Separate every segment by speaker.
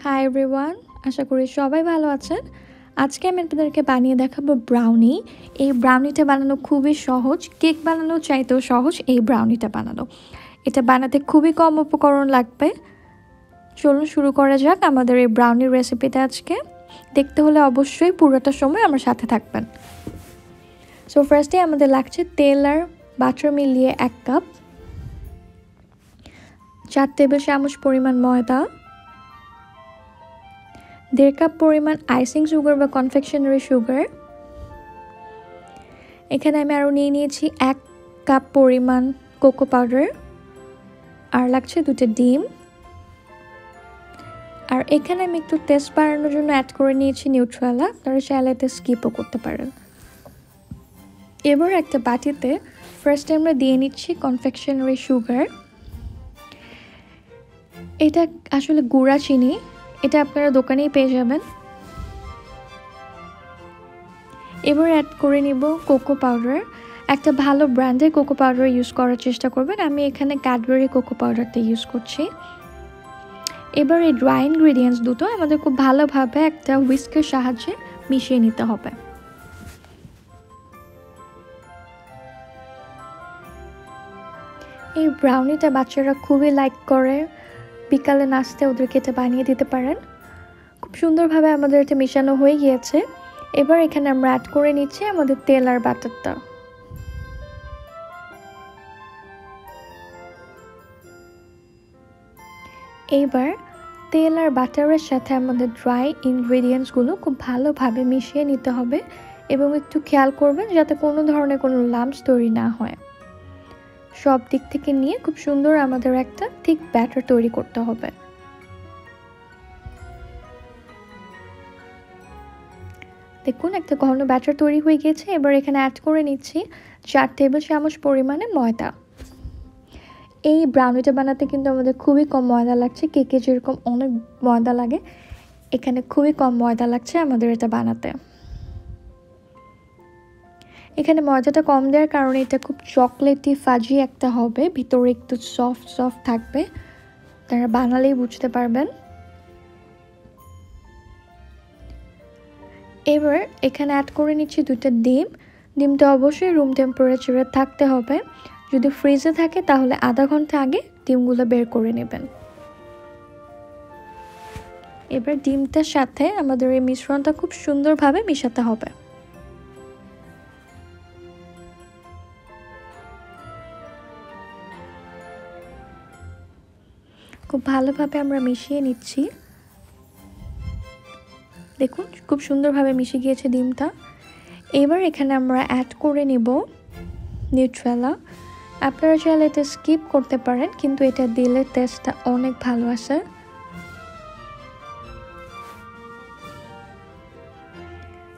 Speaker 1: Hi everyone, আশা করি সবাই ভালো আছেন। আজকে আমি আপনাদেরকে বানিয়ে দেখাবো ব্রাউনি। এই ব্রাউনিটা বানানো খুবই সহজ, কেক বানানো চাইতেও সহজ এই ব্রাউনিটা বানানো। এটা বানাতে খুবই কম উপকরণ লাগবে। চলুন শুরু করা যাক আমাদের এই ব্রাউনির রেসিপিটা। আজকে দেখতে হলে অবশ্যই পুরোটা সময় আমার সাথে থাকবেন। সো ফার্স্টে আমাদের লাগছে তেল আর বাটার মিলিয়ে 1 কাপ, 4 টেবিল চামচ পরিমাণ ময়দা, 1.5 কাপ পরিমাণ আইসিং সুগার বা কনফেকশনারি সুগার। এখানে আমি আরও নিয়েছি 1 কাপ পরিমাণ কোকো পাউডার, আর লাগছে 2টা ডিম। আর এখানে আমি একটু টেস্ট বাড়ানোর জন্য অ্যাড করে নিয়েছি নিউট্রেলা, আপনারা চাইলে এতে স্কিপও করতে পারেন। এবার একটা বাটিতে ফার্স্টে আমরা দিয়ে নিচ্ছি কনফেকশনারি সুগার। এটা আসলে গুঁড়া চিনি, এটা আপনারা দোকানেই পেয়ে যাবেন। এবার অ্যাড করে নিব কোকো পাউডার। একটা ভালো ব্র্যান্ডের কোকো পাউডার ইউজ করার চেষ্টা করবেন। আমি এখানে ক্যাডবেরি কোকো পাউডারটা ইউজ করছি। এবার এই ড্রাই ইনগ্রিডিয়েন্টস দুটো আমাদের খুব ভালোভাবে একটা হুইস্কের সাহায্যে মিশিয়ে নিতে হবে। এই ব্রাউনিটা বাচ্চারা খুবই লাইক করে, বিকালে নাস্তায় ওদেরকে এটা বানিয়ে দিতে পারেন। খুব সুন্দরভাবে আমাদের এটা মেশানো হয়ে গিয়েছে। এবার এখানে আমরা অ্যাড করে নিচ্ছি আমাদের তেল আর বাটারটা। এইবার তেল আর বাটারের সাথে আমাদের ড্রাই ইনগ্রেডিয়েন্টসগুলো খুব ভালোভাবে মিশিয়ে নিতে হবে এবং একটু খেয়াল করবেন যাতে কোনো ধরনের কোনো লাম্পস তৈরি না হয়। সব দিক থেকে নিয়ে খুব সুন্দর আমাদের একটা থিক ব্যাটার তৈরি করতে হবে। দেখুন একটা ঘন ব্যাটার তৈরি হয়ে গেছে। এবার এখানে অ্যাড করে নিচ্ছি 4 টেবিল চামচ পরিমাণে ময়দা। এই ব্রাউনিটা বানাতে কিন্তু আমাদের খুবই কম ময়দা লাগছে। কেকে যেরকম অনেক ময়দা লাগে, এখানে খুবই কম ময়দা লাগছে আমাদের এটা বানাতে। এখানে ময়দাটা কম দেওয়ার কারণে এটা খুব চকলেটি ফাজি একটা হবে, ভিতরে একটু সফট সফট থাকবে, তারা বানালেই বুঝতে পারবেন। এবার এখানে অ্যাড করে নিচ্ছি 2টা ডিম। ডিমটা অবশ্যই রুম টেম্পারেচারে থাকতে হবে। যদি ফ্রিজে থাকে তাহলে আধা ঘন্টা আগে ডিমগুলো বের করে নেবেন। এবার ডিমটার সাথে আমাদের এই মিশ্রণটা খুব সুন্দরভাবে মিশাতে হবে। খুব ভালোভাবে আমরা মিশিয়ে নিচ্ছি। দেখুন খুব সুন্দরভাবে মিশে গিয়েছে ডিমটা। এবার এখানে আমরা অ্যাড করে নিব নিউট্রেলা। আপনারা চাইলে এটা স্কিপ করতে পারেন, কিন্তু এটা দিলে টেস্টটা অনেক ভালো আসে।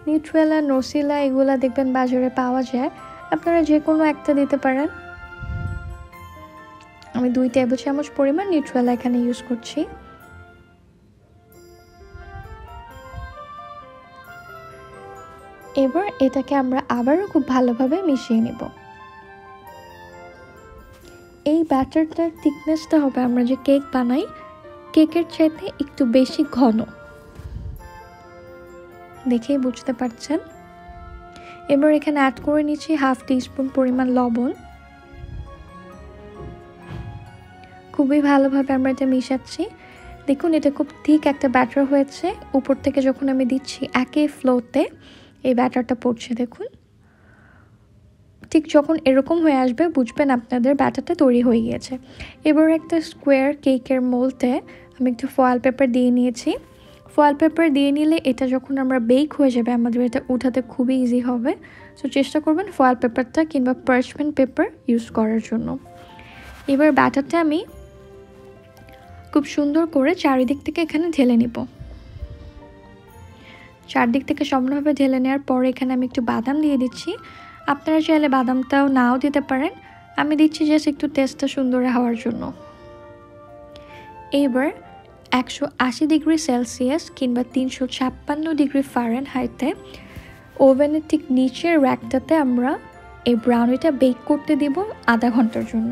Speaker 1: নিউট্রেলা, নসিলা এগুলা দেখবেন বাজারে পাওয়া যায়, আপনারা যে কোনো একটা দিতে পারেন। আমি 2 টেবিল চামচ পরিমাণ নিউট্রেলা এখানে ইউজ করছি। এবার এটাকে আমরা আবারও খুব ভালোভাবে মিশিয়ে নেব। এই ব্যাটারটার থিকনেসটা হবে আমরা যে কেক বানাই কেকের চাইতে একটু বেশি ঘন, দেখেই বুঝতে পারছেন। এবার এখানে অ্যাড করে নিচ্ছি 1/2 টিস্পুন পরিমাণ লবণ। খুবই ভালোভাবে আমরা এটা মিশাচ্ছি। দেখুন এটা খুব ঠিক একটা ব্যাটার হয়েছে। উপর থেকে যখন আমি দিচ্ছি একই ফ্লোতে এই ব্যাটারটা পড়ছে। দেখুন ঠিক যখন এরকম হয়ে আসবে বুঝবেন আপনাদের ব্যাটারটা তৈরি হয়ে গিয়েছে। এবার একটা স্কোয়ার কেকের মোল্ডে আমি একটু ফয়েল পেপার দিয়ে নিয়েছি। ফয়েল পেপার দিয়ে নিলে এটা যখন আমরা বেক হয়ে যাবে আমাদের এটা উঠাতে খুবই ইজি হবে। সো চেষ্টা করবেন ফয়েল পেপারটা কিংবা পার্চমেন্ট পেপার ইউজ করার জন্য। এবার ব্যাটারটা আমি খুব সুন্দর করে চারিদিক থেকে এখানে ঢেলে নিব। চারদিক থেকে সমানভাবে ঢেলে নেওয়ার পরে এখানে আমি একটু বাদাম দিয়ে দিচ্ছি। আপনারা চাইলে বাদামটাও নাও দিতে পারেন, আমি দিচ্ছি জাস্ট একটু টেস্টটা সুন্দর হওয়ার জন্য। এবার 180 ডিগ্রি সেলসিয়াস কিংবা 356 ডিগ্রি ফারেনহাইটে ওভেনের ঠিক নিচের র্যাকটাতে আমরা এই ব্রাউনিটা বেক করতে দিব আধা ঘন্টার জন্য।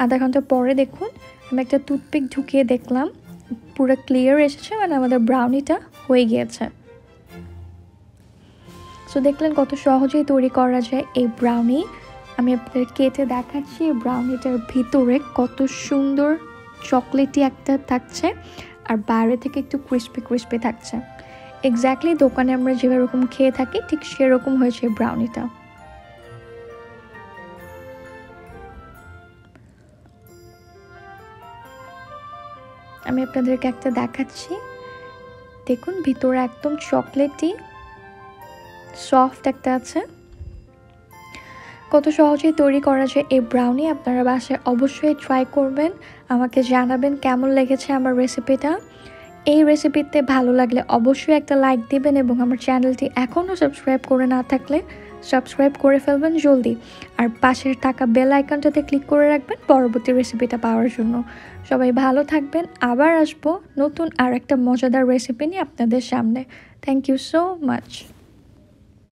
Speaker 1: আধা ঘন্টা পরে দেখুন আমি একটা টুথপিক ঢুকিয়ে দেখলাম পুরো ক্লিয়ার এসেছে, মানে আমাদের ব্রাউনিটা হয়ে গিয়েছে। সো দেখলেন কত সহজেই তৈরি করা যায় এই ব্রাউনি। আমি আপনাদের কেটে দেখাচ্ছি ব্রাউনিটার ভিতরে কত সুন্দর চকলেটি একটা থাকছে আর বাইরে থেকে একটু ক্রিস্পি ক্রিস্পি থাকছে। এক্স্যাক্টলি দোকানে আমরা যেরকম খেয়ে থাকি ঠিক সেরকম হয়েছে ব্রাউনিটা। আমি আপনাদেরকে একটা দেখাচ্ছি, দেখুন ভিতরে একদম চকলেটি সফট একটা আছে। কত সহজেই তৈরি করা যায় এই ব্রাউনি। আপনারা বাসায় অবশ্যই ট্রাই করবেন, আমাকে জানাবেন কেমন লেগেছে আমার রেসিপিটা। এই রেসিপিতে ভালো লাগলে অবশ্যই একটা লাইক দিবেন এবং আমার চ্যানেলটি এখনও সাবস্ক্রাইব করে না থাকলে সাবস্ক্রাইব করে ফেলবেন জলদি। আর পাশের থাকা বেল আইকনটাতে ক্লিক করে রাখবেন পরবর্তী রেসিপিটা পাওয়ার জন্য। সবাই ভালো থাকবেন, আবার আসবো নতুন আর একটা মজাদার রেসিপি নিয়ে আপনাদের সামনে। Thank you so much.